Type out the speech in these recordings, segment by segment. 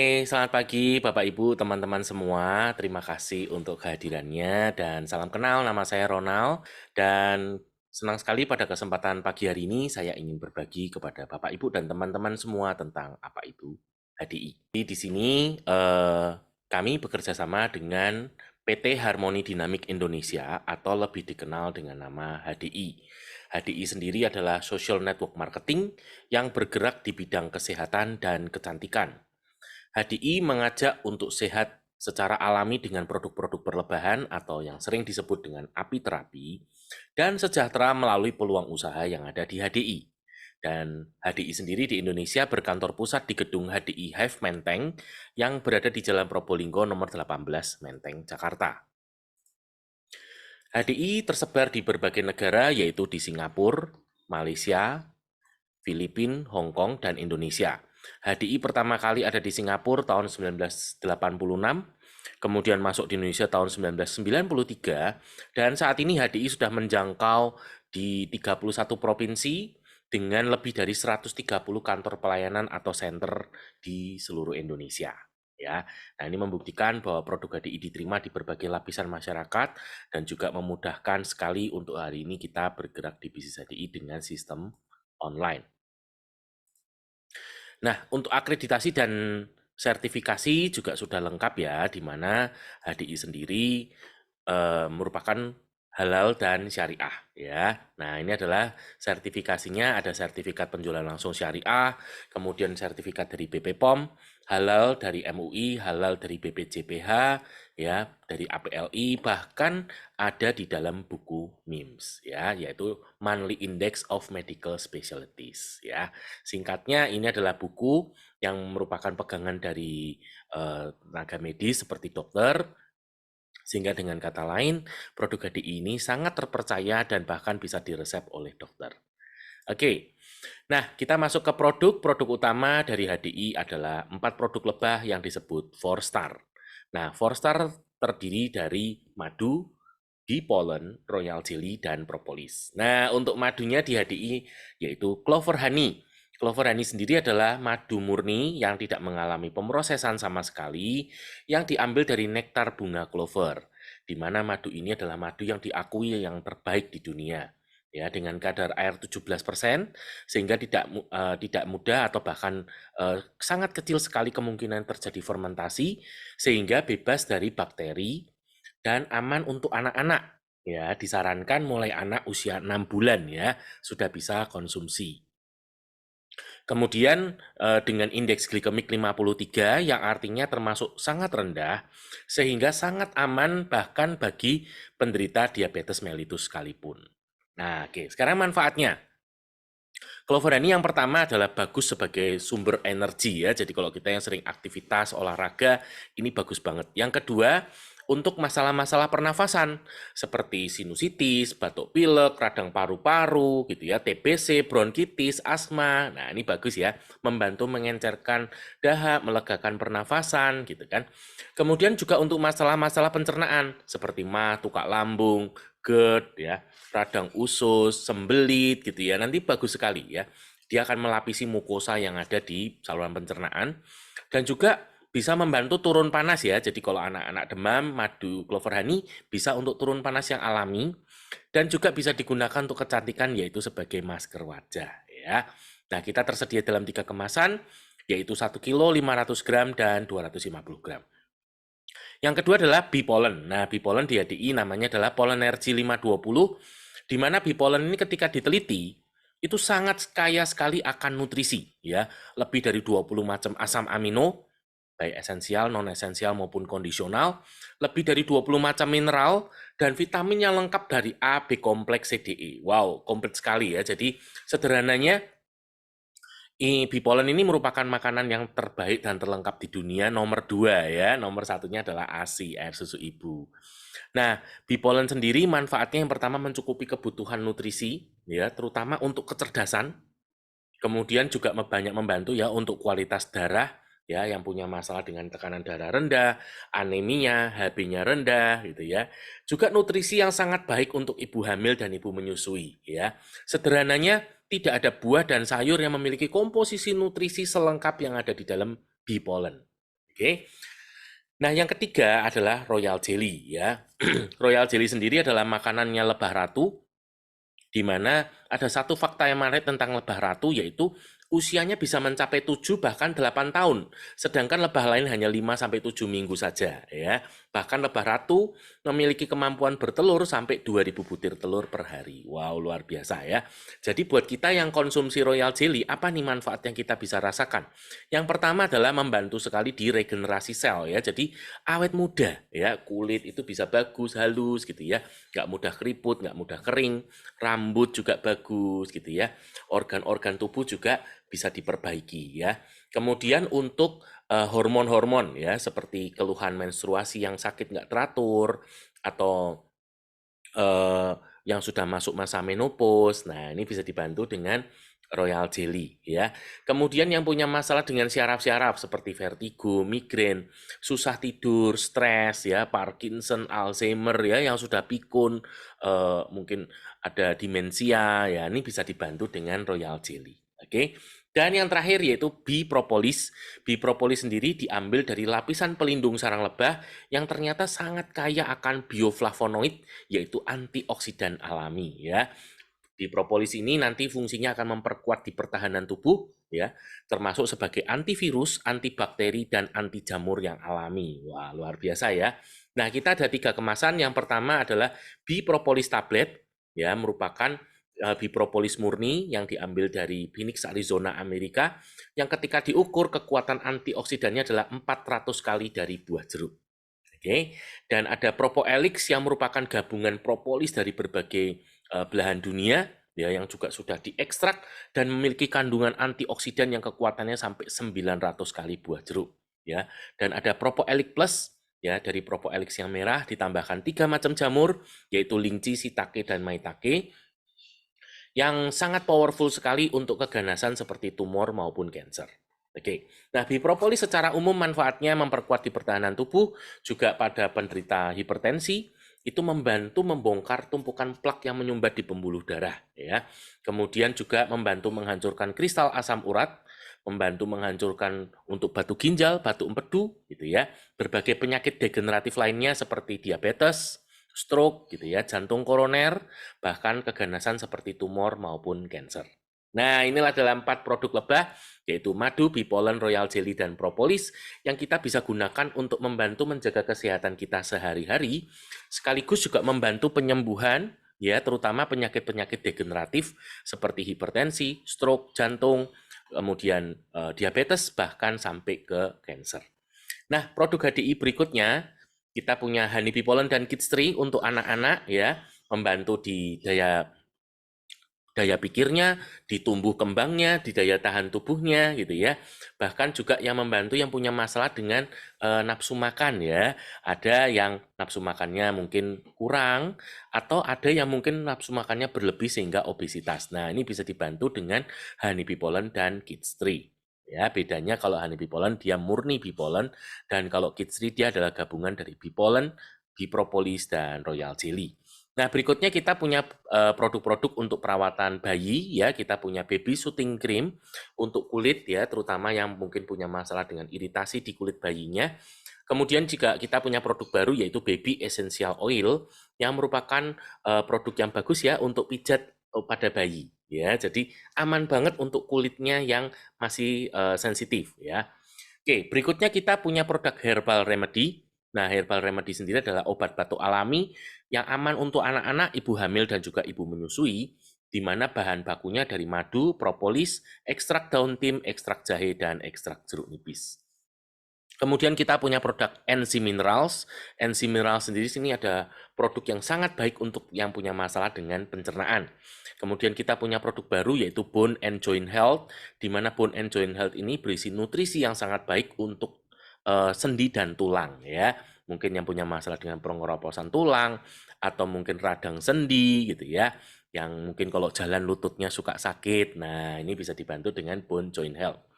Selamat pagi Bapak Ibu, teman-teman semua. Terima kasih untuk kehadirannya dan salam kenal, nama saya Ronald. Dan senang sekali pada kesempatan pagi hari ini saya ingin berbagi kepada Bapak Ibu dan teman-teman semua tentang apa itu HDI. Di sini kami bekerja sama dengan PT Harmoni Dinamik Indonesia atau lebih dikenal dengan nama HDI. HDI sendiri adalah Social Network Marketing yang bergerak di bidang kesehatan dan kecantikan. HDI mengajak untuk sehat secara alami dengan produk-produk berlebahan atau yang sering disebut dengan apiterapi, dan sejahtera melalui peluang usaha yang ada di HDI. Dan HDI sendiri di Indonesia berkantor pusat di gedung HDI Hive Menteng yang berada di Jalan Probolinggo nomor 18 Menteng, Jakarta. HDI tersebar di berbagai negara yaitu di Singapura, Malaysia, Filipina, Hong Kong, dan Indonesia. HDI pertama kali ada di Singapura tahun 1986, kemudian masuk di Indonesia tahun 1993, dan saat ini HDI sudah menjangkau di 31 provinsi dengan lebih dari 130 kantor pelayanan atau center di seluruh Indonesia. Ya, nah ini membuktikan bahwa produk HDI diterima di berbagai lapisan masyarakat dan juga memudahkan sekali untuk hari ini kita bergerak di bisnis HDI dengan sistem online. Nah, untuk akreditasi dan sertifikasi juga sudah lengkap ya, di mana HDI sendiri merupakan halal dan syariah ya. Nah, ini adalah sertifikasinya, ada sertifikat penjualan langsung syariah, kemudian sertifikat dari BP POM, halal dari MUI, halal dari BPJPH, ya, dari APLI, bahkan ada di dalam buku MIMS ya, yaitu Monthly Index of Medical Specialties ya. Singkatnya ini adalah buku yang merupakan pegangan dari tenaga medis seperti dokter, sehingga dengan kata lain, produk HDI ini sangat terpercaya dan bahkan bisa diresep oleh dokter. Oke, nah kita masuk ke produk utama dari HDI adalah 4 produk lebah yang disebut 4-star. Nah, 4-star terdiri dari madu, bee pollen, royal jelly, dan propolis. Nah, untuk madunya di HDI yaitu clover honey. Clover honey sendiri adalah madu murni yang tidak mengalami pemrosesan sama sekali, yang diambil dari nektar bunga clover, di mana madu ini adalah madu yang diakui yang terbaik di dunia. Ya, dengan kadar air 17%, sehingga tidak mudah atau bahkan sangat kecil sekali kemungkinan terjadi fermentasi, sehingga bebas dari bakteri dan aman untuk anak-anak. Ya, disarankan mulai anak usia 6 bulan ya, sudah bisa konsumsi. Kemudian dengan indeks glikemik 53 yang artinya termasuk sangat rendah, sehingga sangat aman bahkan bagi penderita diabetes mellitus sekalipun. Nah, oke, sekarang manfaatnya. Clover honey yang pertama adalah bagus sebagai sumber energi ya. Jadi kalau kita yang sering aktivitas olahraga, ini bagus banget. Yang kedua, untuk masalah-masalah pernafasan seperti sinusitis, batuk pilek, radang paru-paru gitu ya, TBC, bronkitis, asma. Nah, ini bagus ya, membantu mengencerkan dahak, melegakan pernafasan gitu kan. Kemudian juga untuk masalah-masalah pencernaan seperti mah, tukak lambung, GERD ya, radang usus, sembelit gitu ya. Nanti bagus sekali ya. Dia akan melapisi mukosa yang ada di saluran pencernaan dan juga bisa membantu turun panas ya. Jadi kalau anak-anak demam, madu clover honey bisa untuk turun panas yang alami dan juga bisa digunakan untuk kecantikan yaitu sebagai masker wajah ya. Nah, kita tersedia dalam 3 kemasan yaitu 1 kilo, 500 gram dan 250 gram. Yang kedua adalah bee pollen. Nah, bee pollen di HDI namanya adalah Pollenergy 520, di mana bee pollen ini ketika diteliti itu sangat kaya sekali akan nutrisi ya, lebih dari 20 macam asam amino, baik esensial, non esensial maupun kondisional, lebih dari 20 macam mineral dan vitamin yang lengkap dari A, B kompleks, C, D, E. Wow, komplit sekali ya. Jadi sederhananya bee pollen ini merupakan makanan yang terbaik dan terlengkap di dunia nomor 2 ya. Nomor satunya adalah ASI, air susu ibu. Nah, bee pollen sendiri manfaatnya yang pertama mencukupi kebutuhan nutrisi ya, terutama untuk kecerdasan. Kemudian juga banyak membantu ya untuk kualitas darah ya, yang punya masalah dengan tekanan darah rendah, anemia, HB-nya rendah gitu ya. Juga nutrisi yang sangat baik untuk ibu hamil dan ibu menyusui ya. Sederhananya tidak ada buah dan sayur yang memiliki komposisi nutrisi selengkap yang ada di dalam bee pollen. Oke. Nah, yang ketiga adalah Royal Jelly ya. Royal Jelly sendiri adalah makanannya lebah ratu, di mana ada satu fakta yang menarik tentang lebah ratu, yaitu usianya bisa mencapai 7 bahkan 8 tahun, sedangkan lebah lain hanya 5-7 minggu saja ya. Bahkan lebah ratu memiliki kemampuan bertelur sampai 2000 butir telur per hari. Wow, luar biasa ya. Jadi buat kita yang konsumsi Royal Jelly, apa nih manfaat yang kita bisa rasakan? Yang pertama adalah membantu sekali di regenerasi sel ya. Jadi awet muda ya, kulit itu bisa bagus, halus gitu ya. Nggak mudah keriput, nggak mudah kering, rambut juga bagus gitu ya. Organ-organ tubuh juga bisa diperbaiki ya. Kemudian untuk hormon-hormon ya, seperti keluhan menstruasi yang sakit nggak teratur, atau yang sudah masuk masa menopause. Nah, ini bisa dibantu dengan Royal Jelly ya. Kemudian yang punya masalah dengan syaraf-syaraf seperti vertigo, migrain, susah tidur, stres ya, Parkinson, Alzheimer ya, yang sudah pikun, mungkin ada demensia ya, ini bisa dibantu dengan Royal Jelly. Oke. Dan yang terakhir yaitu Bipropolis. Bipropolis sendiri diambil dari lapisan pelindung sarang lebah yang ternyata sangat kaya akan bioflavonoid, yaitu antioksidan alami ya. Di propolis ini nanti fungsinya akan memperkuat di pertahanan tubuh ya, termasuk sebagai antivirus, antibakteri dan anti jamur yang alami. Wah, luar biasa ya. Nah, kita ada 3 kemasan. Yang pertama adalah bipropolis tablet ya, merupakan bipropolis murni yang diambil dari Phoenix, Arizona, Amerika, yang ketika diukur kekuatan antioksidannya adalah 400 kali dari buah jeruk. Oke, dan ada Propoelix yang merupakan gabungan propolis dari berbagai belahan dunia ya, yang juga sudah diekstrak dan memiliki kandungan antioksidan yang kekuatannya sampai 900 kali buah jeruk ya. Dan ada Propoelix Plus ya, dari Propoelix yang merah ditambahkan 3 macam jamur, yaitu linci, shiitake dan maitake, yang sangat powerful sekali untuk keganasan seperti tumor maupun kanker. Oke, nah bipropolis secara umum manfaatnya memperkuat di pertahanan tubuh, juga pada penderita hipertensi, itu membantu membongkar tumpukan plak yang menyumbat di pembuluh darah ya. Kemudian juga membantu menghancurkan kristal asam urat, membantu menghancurkan untuk batu ginjal, batu empedu gitu ya. Berbagai penyakit degeneratif lainnya seperti diabetes, stroke gitu ya, jantung koroner, bahkan keganasan seperti tumor maupun kanker. Nah, inilah dalam 4 produk lebah, yaitu madu, bipolen, royal jelly, dan propolis, yang kita bisa gunakan untuk membantu menjaga kesehatan kita sehari-hari, sekaligus juga membantu penyembuhan, ya, terutama penyakit-penyakit degeneratif seperti hipertensi, stroke, jantung, kemudian diabetes, bahkan sampai ke kanker. Nah, produk HDI berikutnya, kita punya Honey Bee Pollen dan Kids Tree untuk anak-anak ya, membantu di daya pikirnya, di tumbuh kembangnya, di daya tahan tubuhnya gitu ya. Bahkan juga yang membantu yang punya masalah dengan nafsu makan ya. Ada yang nafsu makannya mungkin kurang, atau ada yang mungkin nafsu makannya berlebih sehingga obesitas. Nah, ini bisa dibantu dengan Honey Bee Pollen dan Kids Tree. Ya, bedanya kalau Honey Bee Pollen dia murni bee pollen, dan kalau Kids Tree dia adalah gabungan dari bee pollen, bee propolis, dan royal jelly. Nah, berikutnya kita punya produk-produk untuk perawatan bayi ya. Kita punya baby soothing cream untuk kulit ya, terutama yang mungkin punya masalah dengan iritasi di kulit bayinya. Kemudian juga kita punya produk baru yaitu baby essential oil yang merupakan produk yang bagus ya untuk pijat pada bayi ya. Jadi aman banget untuk kulitnya yang masih sensitif ya. Oke, berikutnya kita punya produk herbal remedy. Nah, herbal remedy sendiri adalah obat batuk alami yang aman untuk anak-anak, ibu hamil, dan juga ibu menyusui, di mana bahan bakunya dari madu, propolis, ekstrak daun tim, ekstrak jahe, dan ekstrak jeruk nipis. Kemudian kita punya produk NC Minerals. NC Minerals sendiri sini ada produk yang sangat baik untuk yang punya masalah dengan pencernaan. Kemudian kita punya produk baru yaitu Bone and Joint Health, di mana Bone and Joint Health ini berisi nutrisi yang sangat baik untuk sendi dan tulang ya. Mungkin yang punya masalah dengan pengeroposan tulang, atau mungkin radang sendi gitu ya, yang mungkin kalau jalan lututnya suka sakit. Nah, ini bisa dibantu dengan Bone Joint Health.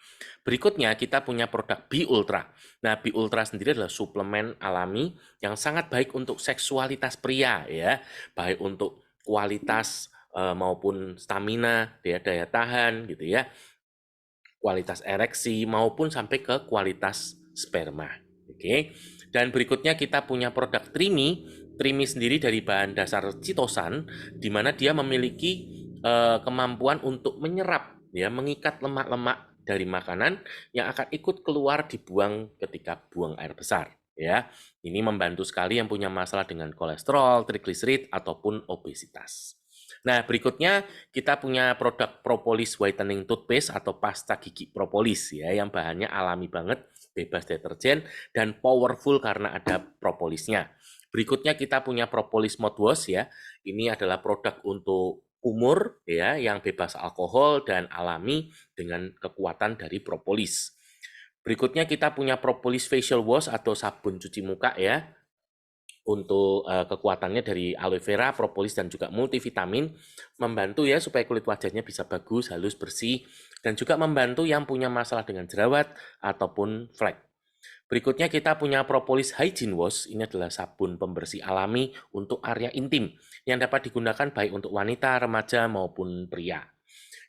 Berikutnya kita punya produk B Ultra. Nah, B Ultra sendiri adalah suplemen alami yang sangat baik untuk seksualitas pria ya, baik untuk kualitas maupun stamina, daya tahan gitu ya, kualitas ereksi maupun sampai ke kualitas sperma. Oke. Dan berikutnya kita punya produk Trimi. Trimi sendiri dari bahan dasar chitosan, di mana dia memiliki kemampuan untuk menyerap, ya, mengikat lemak-lemak dari makanan yang akan ikut keluar dibuang ketika buang air besar. Ya, ini membantu sekali yang punya masalah dengan kolesterol, trigliserid, ataupun obesitas. Nah, berikutnya kita punya produk Propolis Whitening Toothpaste atau pasta gigi propolis, ya, yang bahannya alami banget, bebas deterjen, dan powerful karena ada propolisnya. Berikutnya kita punya Propolis Mouthwash, ya. Ini adalah produk untuk kumur, ya, yang bebas alkohol dan alami dengan kekuatan dari propolis. Berikutnya kita punya Propolis Facial Wash atau sabun cuci muka, ya, untuk kekuatannya dari aloe vera, propolis, dan juga multivitamin, membantu ya supaya kulit wajahnya bisa bagus, halus, bersih, dan juga membantu yang punya masalah dengan jerawat ataupun flek. Berikutnya kita punya Propolis Hygiene Wash. Ini adalah sabun pembersih alami untuk area intim yang dapat digunakan baik untuk wanita, remaja maupun pria.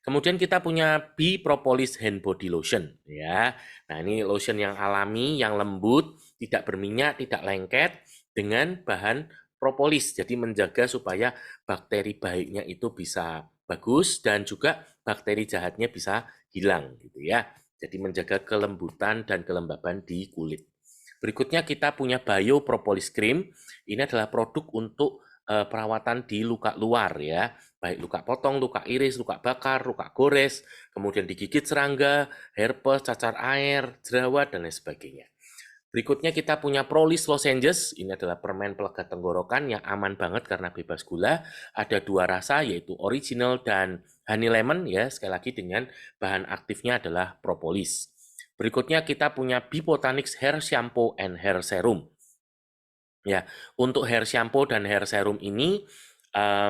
Kemudian kita punya Bee Propolis Hand Body Lotion, ya. Nah, ini lotion yang alami, yang lembut, tidak berminyak, tidak lengket, dengan bahan propolis. Jadi menjaga supaya bakteri baiknya itu bisa bagus dan juga bakteri jahatnya bisa hilang, gitu ya. Jadi menjaga kelembutan dan kelembaban di kulit. Berikutnya kita punya Bio Propolis Cream. Ini adalah produk untuk perawatan di luka luar, ya, baik luka potong, luka iris, luka bakar, luka gores, kemudian digigit serangga, herpes, cacar air, jerawat, dan lain sebagainya. Berikutnya kita punya Prolis Lozenges. Ini adalah permen pelega tenggorokan yang aman banget karena bebas gula. Ada dua rasa, yaitu original dan honey lemon, ya, sekali lagi dengan bahan aktifnya adalah propolis. Berikutnya kita punya Bipotanics Hair Shampoo and Hair Serum. Ya, untuk hair shampoo dan hair serum ini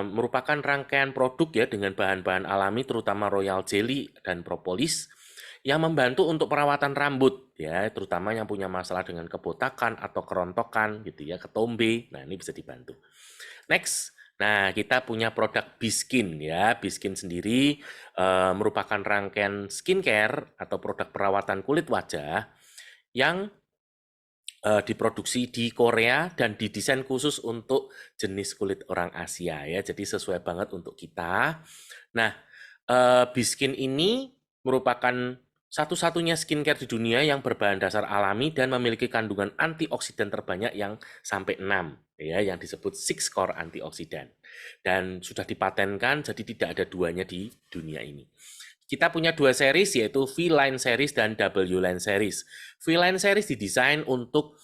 merupakan rangkaian produk, ya, dengan bahan-bahan alami terutama royal jelly dan propolis yang membantu untuk perawatan rambut, ya, terutama yang punya masalah dengan kebotakan atau kerontokan gitu ya, ketombe. Nah, ini bisa dibantu. Next. Nah, kita punya produk Biskin, ya. Biskin sendiri merupakan rangkaian skincare atau produk perawatan kulit wajah yang diproduksi di Korea dan didesain khusus untuk jenis kulit orang Asia, ya. Jadi sesuai banget untuk kita. Nah, Biskin ini merupakan satu-satunya skincare di dunia yang berbahan dasar alami dan memiliki kandungan antioksidan terbanyak yang sampai 6, ya, yang disebut 6 core antioksidan. Dan sudah dipatenkan, jadi tidak ada duanya di dunia ini. Kita punya dua series, yaitu V-Line series dan W-Line series. V-Line series didesain untuk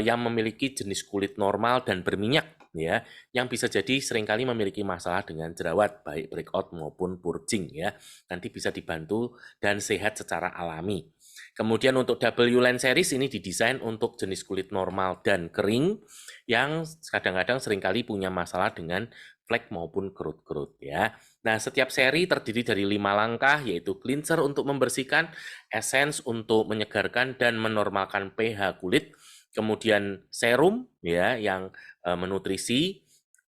yang memiliki jenis kulit normal dan berminyak, ya, yang bisa jadi seringkali memiliki masalah dengan jerawat, baik breakout maupun purging, ya. Nanti bisa dibantu dan sehat secara alami. Kemudian untuk W-Line series ini didesain untuk jenis kulit normal dan kering, yang kadang-kadang seringkali punya masalah dengan flek maupun kerut-kerut, ya. Nah, setiap seri terdiri dari 5 langkah, yaitu cleanser untuk membersihkan, essence untuk menyegarkan dan menormalkan pH kulit, kemudian serum, ya, yang menutrisi,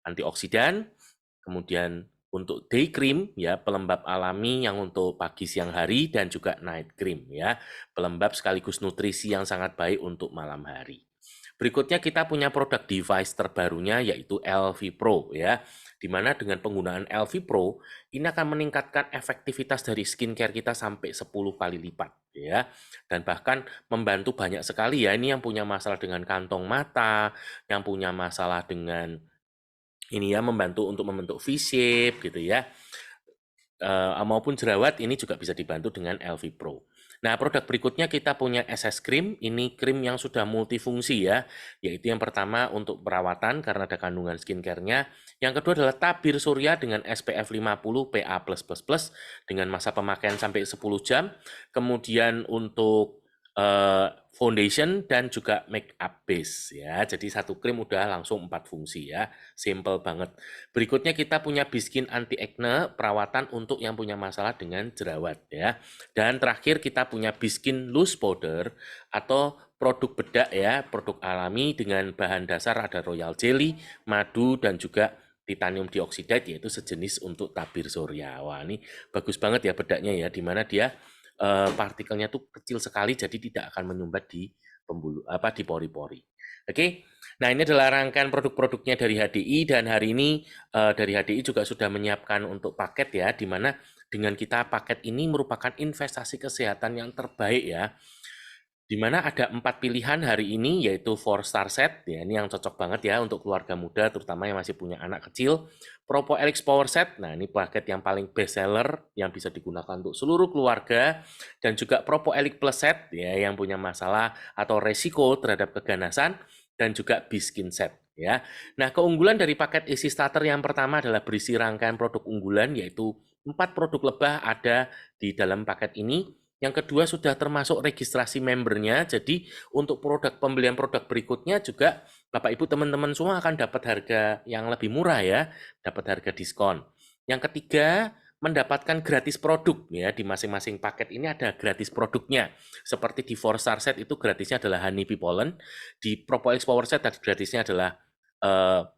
antioksidan, kemudian untuk day cream, ya, pelembab alami yang untuk pagi siang hari, dan juga night cream, ya, pelembab sekaligus nutrisi yang sangat baik untuk malam hari. Berikutnya kita punya produk device terbarunya, yaitu LV Pro, ya, di mana dengan penggunaan LV Pro ini akan meningkatkan efektivitas dari skincare kita sampai 10 kali lipat, ya, dan bahkan membantu banyak sekali, ya, ini yang punya masalah dengan kantong mata, yang punya masalah dengan ini, ya, membantu untuk membentuk V-shape gitu, ya, maupun jerawat, ini juga bisa dibantu dengan LV Pro. Nah, produk berikutnya kita punya SS Cream. Ini krim yang sudah multifungsi, ya, yaitu yang pertama untuk perawatan karena ada kandungan skincare-nya. Yang kedua adalah tabir surya dengan SPF 50 PA+++ dengan masa pemakaian sampai 10 jam. Kemudian untuk foundation dan juga make up base, ya. Jadi satu krim udah langsung 4 fungsi, ya. Simple banget. Berikutnya kita punya Biskin anti acne, perawatan untuk yang punya masalah dengan jerawat, ya. Dan terakhir kita punya Biskin loose powder atau produk bedak, ya, produk alami dengan bahan dasar ada royal jelly, madu, dan juga titanium dioksida, yaitu sejenis untuk tabir surya. Wah, ini bagus banget, ya, bedaknya, ya, di mana dia partikelnya tuh kecil sekali, jadi tidak akan menyumbat di di pori-pori. Oke. Nah, ini adalah rangkaian produk-produknya dari HDI, dan hari ini dari HDI juga sudah menyiapkan untuk paket ya, di mana dengan kita paket ini merupakan investasi kesehatan yang terbaik ya. Di mana ada 4 pilihan hari ini, yaitu 4-star set, ya ini yang cocok banget ya untuk keluarga muda, terutama yang masih punya anak kecil. Propo Elix Power Set, nah ini paket yang paling best seller, yang bisa digunakan untuk seluruh keluarga. Dan juga Propo Elix Plus Set, ya yang punya masalah atau resiko terhadap keganasan. Dan juga Biskin Set. Ya. Nah, keunggulan dari paket Easy Starter yang pertama adalah berisi rangkaian produk unggulan, yaitu 4 produk lebah ada di dalam paket ini. Yang kedua sudah termasuk registrasi membernya, jadi untuk pembelian produk berikutnya juga Bapak Ibu teman-teman semua akan dapat harga yang lebih murah ya, dapat harga diskon. Yang ketiga, mendapatkan gratis produk ya, di masing-masing paket ini ada gratis produknya. Seperti di 4-star set itu gratisnya adalah Honeybee Pollen, di Propolis Power Set gratisnya adalah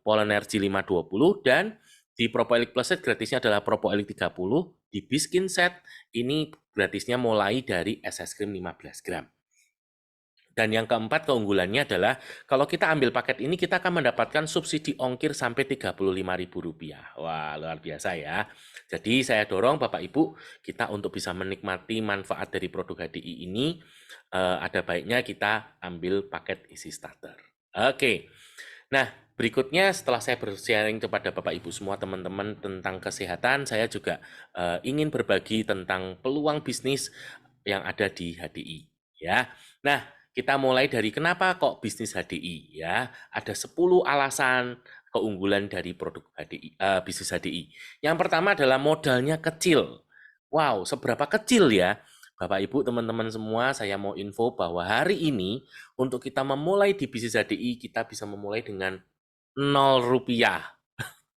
Pollen Energy 520, dan di Propolis Plus Set gratisnya adalah Propolis 30, di Biskin Set ini gratisnya mulai dari es krim 15 gram. Dan yang keempat keunggulannya adalah kalau kita ambil paket ini kita akan mendapatkan subsidi ongkir sampai Rp35.000. Wah, luar biasa ya. Jadi saya dorong Bapak Ibu kita untuk bisa menikmati manfaat dari produk HDI ini, ada baiknya kita ambil paket isi starter. Oke. Nah, berikutnya setelah saya bersharing kepada Bapak Ibu semua teman-teman tentang kesehatan, saya juga ingin berbagi tentang peluang bisnis yang ada di HDI ya. Nah, kita mulai dari kenapa kok bisnis HDI ya. Ada 10 alasan keunggulan dari produk HDI, bisnis HDI. Yang pertama adalah modalnya kecil. Wow, seberapa kecil ya? Bapak Ibu, teman-teman semua, saya mau info bahwa hari ini untuk kita memulai di bisnis HDI, kita bisa memulai dengan 0 rupiah.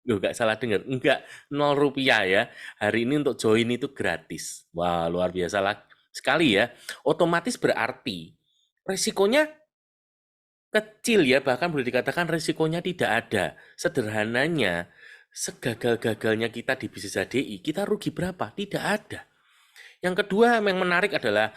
Loh, nggak salah dengar. Enggak, 0 rupiah ya. Hari ini untuk join itu gratis. Wah, luar biasa lah sekali ya. Otomatis berarti resikonya kecil ya, bahkan boleh dikatakan resikonya tidak ada. Sederhananya, segagal-gagalnya kita di bisnis HDI, kita rugi berapa? Tidak ada. Yang kedua yang menarik adalah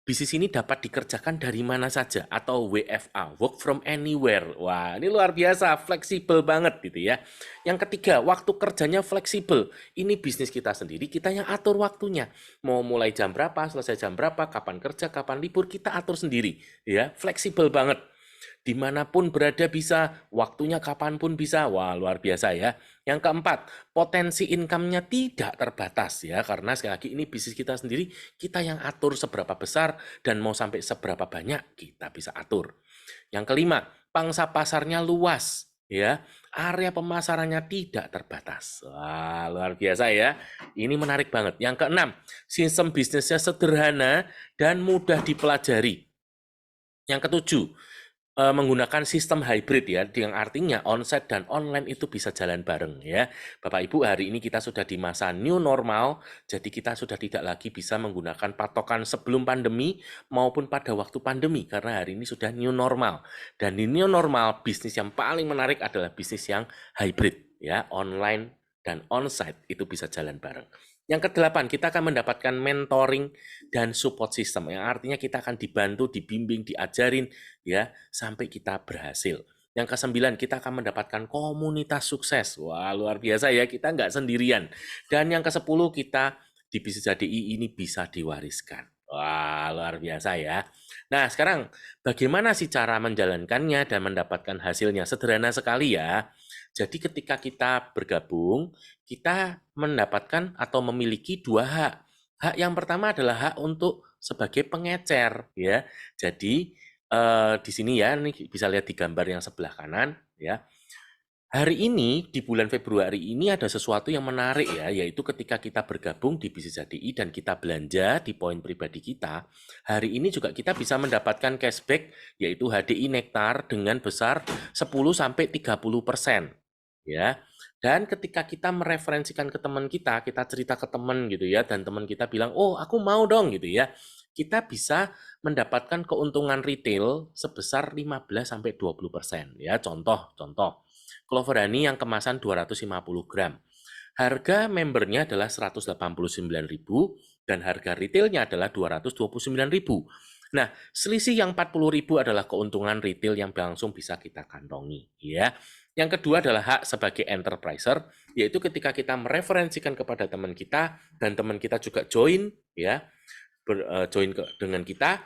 bisnis ini dapat dikerjakan dari mana saja atau WFA, work from anywhere. Wah, ini luar biasa, fleksibel banget gitu ya. Yang ketiga, waktu kerjanya fleksibel. Ini bisnis kita sendiri, kita yang atur waktunya. Mau mulai jam berapa, selesai jam berapa, kapan kerja, kapan libur, kita atur sendiri. Ya, fleksibel banget. Dimanapun berada bisa, waktunya kapanpun bisa. Wah, luar biasa ya. Yang keempat, potensi income-nya tidak terbatas ya, karena sekali lagi ini bisnis kita sendiri, kita yang atur seberapa besar dan mau sampai seberapa banyak kita bisa atur. Yang kelima, pangsa pasarnya luas ya, area pemasarannya tidak terbatas. Wah, luar biasa ya. Ini menarik banget. Yang keenam, sistem bisnisnya sederhana dan mudah dipelajari. Yang ketujuh, menggunakan sistem hybrid ya, yang artinya onsite dan online itu bisa jalan bareng ya. Bapak Ibu, hari ini kita sudah di masa new normal, jadi kita sudah tidak lagi bisa menggunakan patokan sebelum pandemi maupun pada waktu pandemi, karena hari ini sudah new normal. Dan di new normal, bisnis yang paling menarik adalah bisnis yang hybrid ya, online dan onsite itu bisa jalan bareng. Yang kedelapan, kita akan mendapatkan mentoring dan support system, yang artinya kita akan dibantu, dibimbing, diajarin, ya, sampai kita berhasil. Yang kesembilan, kita akan mendapatkan komunitas sukses. Wah, luar biasa ya, kita nggak sendirian. Dan yang kesepuluh, kita di bisnis HDI ini bisa diwariskan. Wah, luar biasa ya. Nah, sekarang bagaimana sih cara menjalankannya dan mendapatkan hasilnya? Sederhana sekali ya. Jadi ketika kita bergabung, kita mendapatkan atau memiliki dua hak. Hak yang pertama adalah hak untuk sebagai pengecer ya. Jadi di sini ya, ini bisa lihat di gambar yang sebelah kanan ya. Hari ini, di bulan Februari ini ada sesuatu yang menarik ya, yaitu ketika kita bergabung di bisnis HDI dan kita belanja di poin pribadi kita, hari ini juga kita bisa mendapatkan cashback, yaitu HDI Nektar dengan besar 10-30%. Ya. Dan ketika kita mereferensikan ke teman kita cerita ke teman gitu ya, dan teman kita bilang, oh aku mau dong gitu ya, kita bisa mendapatkan keuntungan retail sebesar 15-20%. Ya, contoh. Clover Honey yang kemasan 250 gram. Harga membernya adalah 189.000 dan harga retailnya adalah 229.000. Nah, selisih yang 40.000 adalah keuntungan retail yang langsung bisa kita kantongi, ya. Yang kedua adalah hak sebagai enterpriser, yaitu ketika kita mereferensikan kepada teman kita dan teman kita juga join, ya, join dengan kita,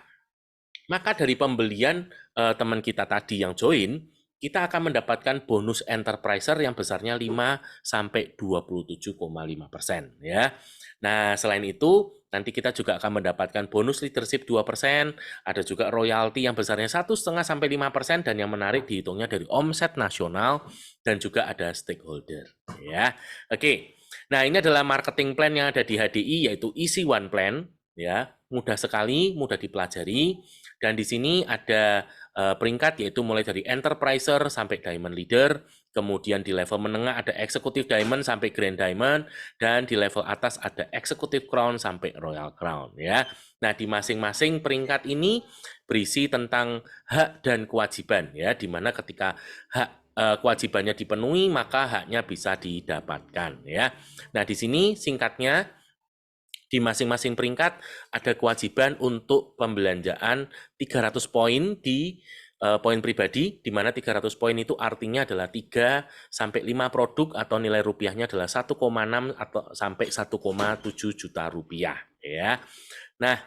maka dari pembelian teman kita tadi yang join, kita akan mendapatkan bonus enterpriser yang besarnya 5-27,5%, ya. Nah, selain itu, nanti kita juga akan mendapatkan bonus leadership 2%, ada juga royalti yang besarnya 1,5-5%, dan yang menarik dihitungnya dari omset nasional, dan juga ada stakeholder, ya. Oke, nah ini adalah marketing plan yang ada di HDI, yaitu Easy One Plan, ya, mudah sekali, mudah dipelajari, dan di sini ada peringkat, yaitu mulai dari enterpriser sampai diamond leader, kemudian di level menengah ada executive diamond sampai grand diamond, dan di level atas ada executive crown sampai royal crown, ya. Nah, di masing-masing peringkat ini berisi tentang hak dan kewajiban, ya, di mana ketika kewajibannya dipenuhi maka haknya bisa didapatkan, ya. Nah, di sini singkatnya, di masing-masing peringkat ada kewajiban untuk pembelanjaan 300 poin di poin pribadi, di mana 300 poin itu artinya adalah 3-5 produk atau nilai rupiahnya adalah 1,6 atau sampai 1,7 juta rupiah, ya. Nah,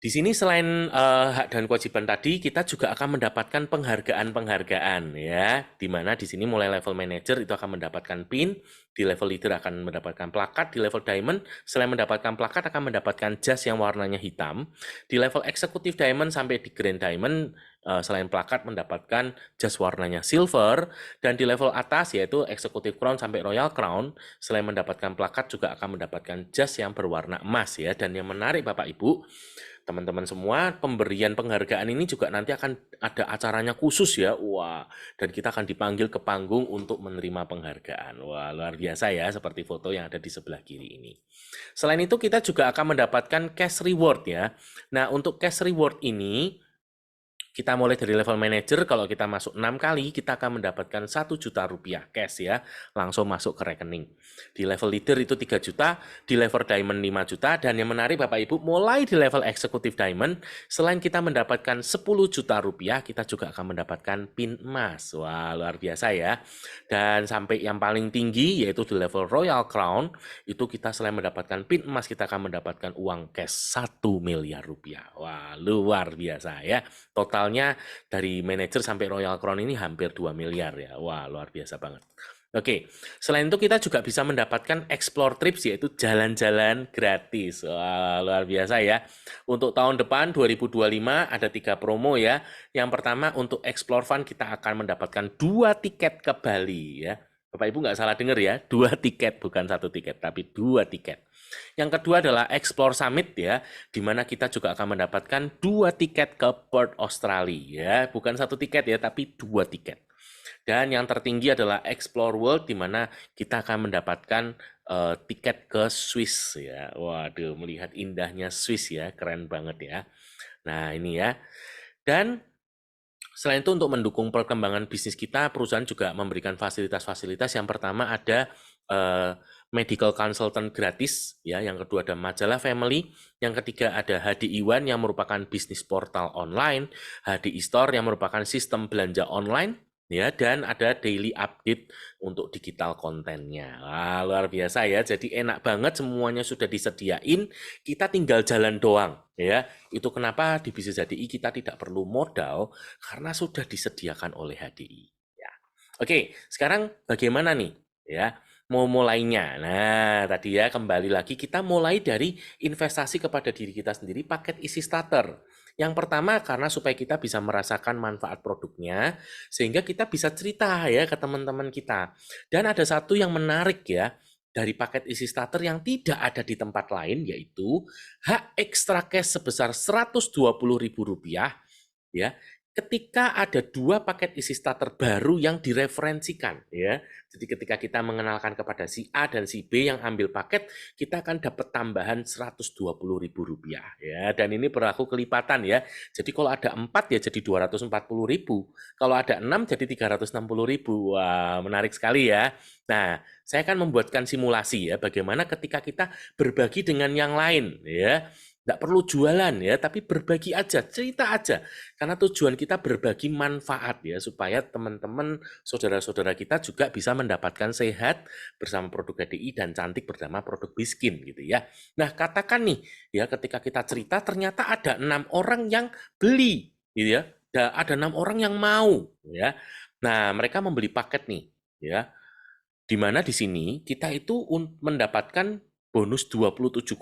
di sini selain hak dan kewajiban tadi, kita juga akan mendapatkan penghargaan-penghargaan, ya. Di mana di sini mulai level manager itu akan mendapatkan pin, di level leader akan mendapatkan plakat, di level diamond selain mendapatkan plakat akan mendapatkan jas yang warnanya hitam, di level executive diamond sampai di grand diamond selain plakat mendapatkan jas warnanya silver, dan di level atas yaitu executive crown sampai royal crown selain mendapatkan plakat juga akan mendapatkan jas yang berwarna emas, ya. Dan yang menarik Bapak Ibu, teman-teman semua, pemberian penghargaan ini juga nanti akan ada acaranya khusus, ya. Wah, dan kita akan dipanggil ke panggung untuk menerima penghargaan. Wah, luar biasa ya, seperti foto yang ada di sebelah kiri ini. Selain itu kita juga akan mendapatkan cash reward, ya. Nah, untuk cash reward ini kita mulai dari level manager, kalau kita masuk 6 kali, kita akan mendapatkan 1 juta rupiah cash, ya, langsung masuk ke rekening. Di level leader itu 3 juta, di level diamond 5 juta, dan yang menarik Bapak Ibu, mulai di level executive diamond, selain kita mendapatkan 10 juta rupiah, kita juga akan mendapatkan pin emas. Wah, luar biasa ya. Dan sampai yang paling tinggi, yaitu di level royal crown, itu kita selain mendapatkan pin emas, kita akan mendapatkan uang cash 1 miliar rupiah. Wah, luar biasa ya. Totalnya dari manajer sampai royal crown ini hampir 2 miliar ya. Wah, luar biasa banget. Oke, selain itu kita juga bisa mendapatkan explore trips, yaitu jalan-jalan gratis. Wah, luar biasa ya. Untuk tahun depan 2025 ada 3 promo ya. Yang pertama untuk explore fun kita akan mendapatkan 2 tiket ke Bali ya. Bapak Ibu nggak salah dengar ya, 2 tiket, bukan 1 tiket, tapi 2 tiket. Yang kedua adalah Explore Summit ya, di mana kita juga akan mendapatkan 2 tiket ke Perth, Australia ya, bukan 1 tiket ya, tapi 2 tiket. Dan yang tertinggi adalah Explore World, di mana kita akan mendapatkan tiket ke Swiss ya. Waduh, melihat indahnya Swiss ya, keren banget ya. Nah ini ya. Dan selain itu untuk mendukung perkembangan bisnis kita, perusahaan juga memberikan fasilitas-fasilitas. Yang pertama ada medical consultant gratis, ya. Yang kedua ada majalah family. Yang ketiga ada HDI One yang merupakan bisnis portal online, HDI Store yang merupakan sistem belanja online, ya, dan ada daily update untuk digital kontennya. Wah, luar biasa ya. Jadi enak banget, semuanya sudah disediain, kita tinggal jalan doang, ya. Itu kenapa di bisnis HDI kita tidak perlu modal karena sudah disediakan oleh HDI. Ya. Oke, sekarang bagaimana nih, ya? Mau mulainya. Nah, tadi ya kembali lagi kita mulai dari investasi kepada diri kita sendiri, paket isi starter. Yang pertama karena supaya kita bisa merasakan manfaat produknya, sehingga kita bisa cerita ya ke teman-teman kita. Dan ada satu yang menarik ya, dari paket isi starter yang tidak ada di tempat lain, yaitu hak extra cash sebesar Rp120.000 ya, ketika ada 2 paket isi starter baru yang direferensikan ya. Jadi ketika kita mengenalkan kepada si A dan si B yang ambil paket, kita akan dapat tambahan Rp120.000 ya. Dan ini berlaku kelipatan ya. Jadi kalau ada 4 ya jadi Rp240.000. Kalau ada 6 jadi Rp360.000. Wah, menarik sekali ya. Nah, saya akan membuatkan simulasi ya bagaimana ketika kita berbagi dengan yang lain ya. Nggak perlu jualan ya, tapi berbagi aja, cerita aja. Karena tujuan kita berbagi manfaat ya, supaya teman-teman, saudara-saudara kita juga bisa mendapatkan sehat bersama produk HDI dan cantik bersama produk Biskin gitu ya. Nah, katakan nih ya ketika kita cerita ternyata ada 6 orang yang beli gitu ya. Ada 6 orang yang mau ya. Nah, mereka membeli paket nih ya. Di mana di sini kita itu mendapatkan bonus 27,5%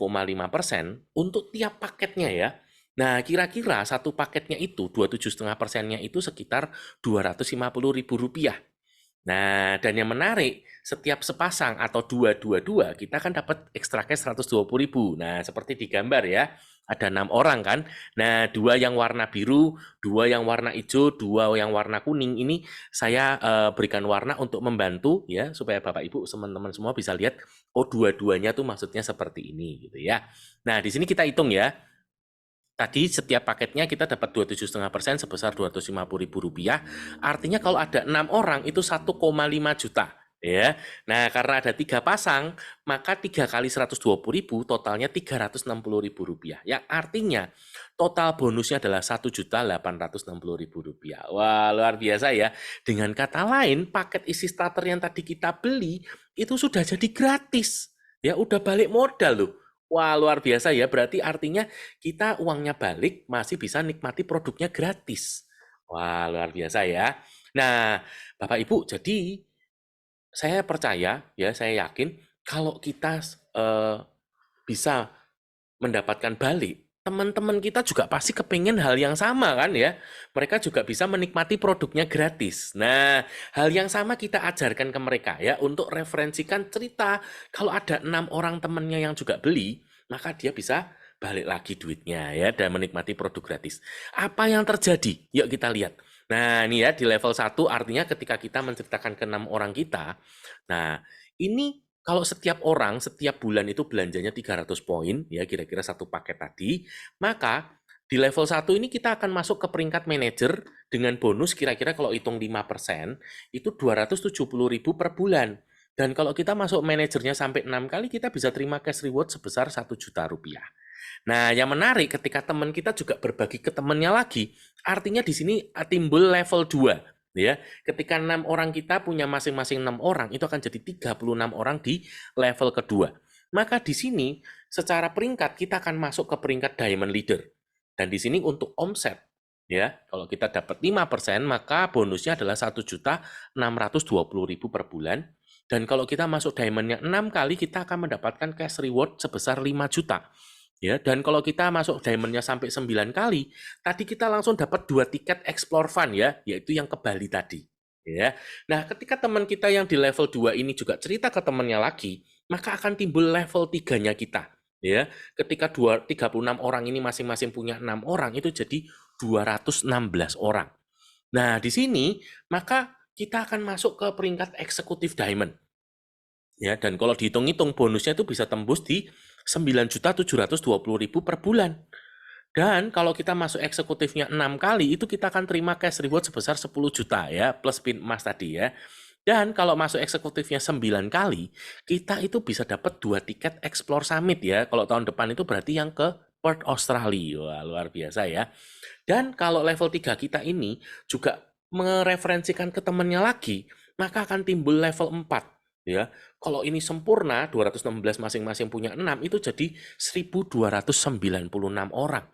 untuk tiap paketnya ya. Nah, kira-kira satu paketnya itu 27,5%-nya itu sekitar Rp250.000. Nah, dan yang menarik, setiap sepasang atau dua, kita kan dapat extra cash 120.000. Nah, seperti di gambar ya, ada 6 orang kan. Nah, 2 yang warna biru, 2 yang warna hijau, 2 yang warna kuning. Ini saya berikan warna untuk membantu ya, supaya Bapak Ibu, teman-teman semua bisa lihat, oh dua-duanya tuh maksudnya seperti ini gitu ya. Nah, di sini kita hitung ya. Tadi setiap paketnya kita dapat 27,5% sebesar Rp250.000. Artinya kalau ada 6 orang itu 1,5 juta. Ya, nah karena ada 3 pasang, maka 3 kali 120.000 totalnya Rp360.000. Yang artinya total bonusnya adalah Rp1.860.000. Wah, luar biasa ya. Dengan kata lain, paket isi starter yang tadi kita beli itu sudah jadi gratis. Ya, udah balik modal loh. Wah, luar biasa ya. Berarti artinya kita uangnya balik masih bisa nikmati produknya gratis. Wah, luar biasa ya. Nah, Bapak Ibu, jadi saya percaya ya, saya yakin kalau kita bisa mendapatkan balik, teman-teman kita juga pasti kepengen hal yang sama kan ya. Mereka juga bisa menikmati produknya gratis. Nah, hal yang sama kita ajarkan ke mereka ya untuk referensikan cerita. Kalau ada 6 orang temannya yang juga beli, maka dia bisa balik lagi duitnya ya dan menikmati produk gratis. Apa yang terjadi? Yuk kita lihat. Nah, ini ya di level 1 artinya ketika kita menceritakan ke 6 orang kita. Nah, ini kalau setiap orang setiap bulan itu belanjanya 300 poin, ya kira-kira satu paket tadi, maka di level 1 ini kita akan masuk ke peringkat manajer dengan bonus kira-kira kalau hitung 5%, itu 270.000 per bulan. Dan kalau kita masuk manajernya sampai 6 kali, kita bisa terima cash reward sebesar Rp1 juta. Nah, yang menarik ketika teman kita juga berbagi ke temannya lagi, artinya di sini timbul level 2. Ya, ketika 6 orang kita punya masing-masing 6 orang, itu akan jadi 36 orang di level kedua. Maka di sini secara peringkat kita akan masuk ke peringkat diamond leader. Dan di sini untuk omset, ya, kalau kita dapat 5%, maka bonusnya adalah Rp1.620.000 per bulan. Dan kalau kita masuk diamondnya 6 kali, kita akan mendapatkan cash reward sebesar 5 juta. Ya, dan kalau kita masuk diamondnya sampai 9 kali, tadi kita langsung dapat 2 tiket explore fun ya, yaitu yang ke Bali tadi. Ya. Nah, ketika teman kita yang di level 2 ini juga cerita ke temannya lagi, maka akan timbul level 3-nya kita. Ya, ketika 36 orang ini masing-masing punya 6 orang, itu jadi 216 orang. Nah, di sini maka kita akan masuk ke peringkat eksekutif diamond. Ya, dan kalau dihitung-hitung bonusnya itu bisa tembus di 9.720.000 per bulan. Dan kalau kita masuk eksekutifnya 6 kali, itu kita akan terima cash reward sebesar 10 juta ya, plus pin emas tadi ya. Dan kalau masuk eksekutifnya 9 kali, kita itu bisa dapat 2 tiket Explore Summit ya. Kalau tahun depan itu berarti yang ke Perth, Australia. Wah, luar biasa ya. Dan kalau level 3 kita ini juga mereferensikan ke temannya lagi, maka akan timbul level 4. Ya, kalau ini sempurna 216 masing-masing punya 6 itu jadi 1.296 orang.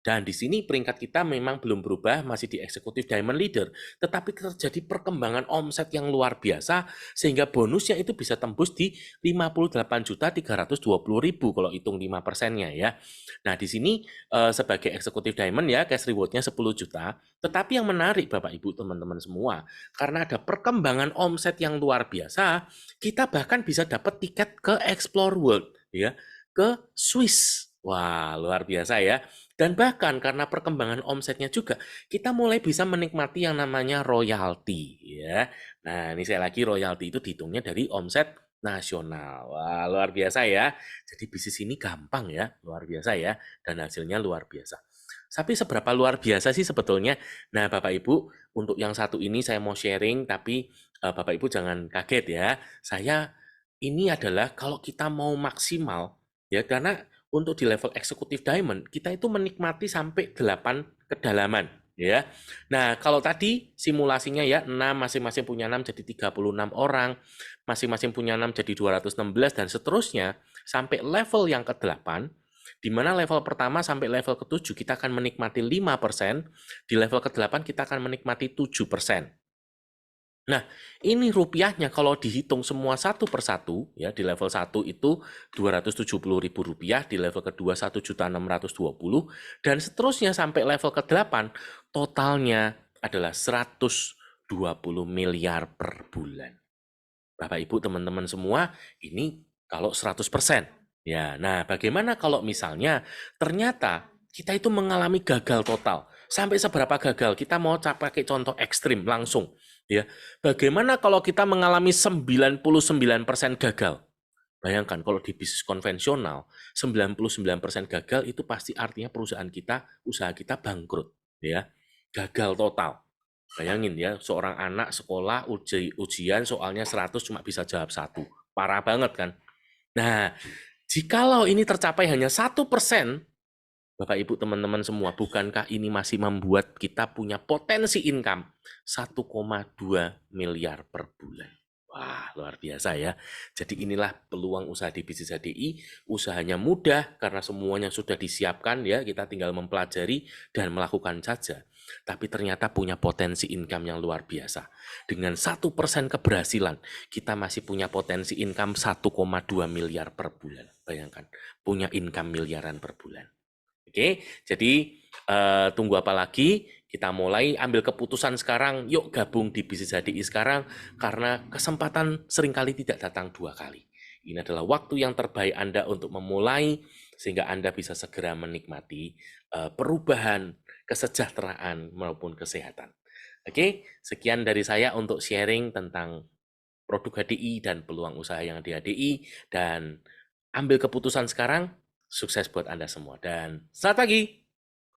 Dan di sini peringkat kita memang belum berubah, masih di eksekutif diamond leader, tetapi terjadi perkembangan omset yang luar biasa sehingga bonusnya itu bisa tembus di 58.320.000 kalau hitung 5%-nya ya. Nah, di sini sebagai eksekutif diamond ya cash reward-nya 10 juta, tetapi yang menarik Bapak Ibu teman-teman semua, karena ada perkembangan omset yang luar biasa, kita bahkan bisa dapat tiket ke Explore World ya, ke Swiss. Wah, luar biasa ya. Dan bahkan karena perkembangan omsetnya juga, kita mulai bisa menikmati yang namanya royalti, ya. Nah, ini saya lagi royalti itu dihitungnya dari omset nasional. Wah, luar biasa ya. Jadi bisnis ini gampang ya, luar biasa ya, dan hasilnya luar biasa. Tapi seberapa luar biasa sih sebetulnya? Nah, Bapak Ibu, untuk yang satu ini saya mau sharing, tapi Bapak Ibu jangan kaget ya. Saya ini adalah kalau kita mau maksimal, ya karena untuk di level eksekutif diamond, kita itu menikmati sampai 8 kedalaman, ya. Nah, kalau tadi simulasinya ya 6, masing-masing punya 6 jadi 36 orang, masing-masing punya 6 jadi 216 dan seterusnya sampai level yang ke-8, di mana level pertama sampai level ke-7 kita akan menikmati 5%, di level ke-8 kita akan menikmati 7%. Nah, ini rupiahnya kalau dihitung semua satu per satu, ya di level 1 itu Rp270.000, di level kedua 1.620.000, dan seterusnya sampai level ke-8, totalnya adalah 120 miliar per bulan. Bapak Ibu teman-teman semua, ini kalau 100%. Ya, nah bagaimana kalau misalnya ternyata kita itu mengalami gagal total. Sampai seberapa gagal? Kita mau pakai contoh ekstrim langsung. Ya, bagaimana kalau kita mengalami 99% gagal? Bayangkan kalau di bisnis konvensional, 99% gagal itu pasti artinya perusahaan kita, usaha kita bangkrut. Ya, gagal total. Bayangin ya, seorang anak sekolah ujian soalnya 100 cuma bisa jawab 1. Parah banget kan? Nah, jikalau ini tercapai hanya 1%, Bapak Ibu teman-teman semua, bukankah ini masih membuat kita punya potensi income 1,2 miliar per bulan? Wah, luar biasa ya. Jadi inilah peluang usaha di bisnis HDI. Usahanya mudah karena semuanya sudah disiapkan ya, kita tinggal mempelajari dan melakukan saja. Tapi ternyata punya potensi income yang luar biasa. Dengan 1% keberhasilan, kita masih punya potensi income 1,2 miliar per bulan. Bayangkan, punya income miliaran per bulan. Oke, jadi tunggu apa lagi? Kita mulai ambil keputusan sekarang, yuk gabung di bisnis HDI sekarang, karena kesempatan seringkali tidak datang 2 kali. Ini adalah waktu yang terbaik Anda untuk memulai, sehingga Anda bisa segera menikmati perubahan, kesejahteraan, maupun kesehatan. Oke, sekian dari saya untuk sharing tentang produk HDI dan peluang usaha yang di HDI, dan ambil keputusan sekarang. Sukses buat Anda semua, dan selamat pagi.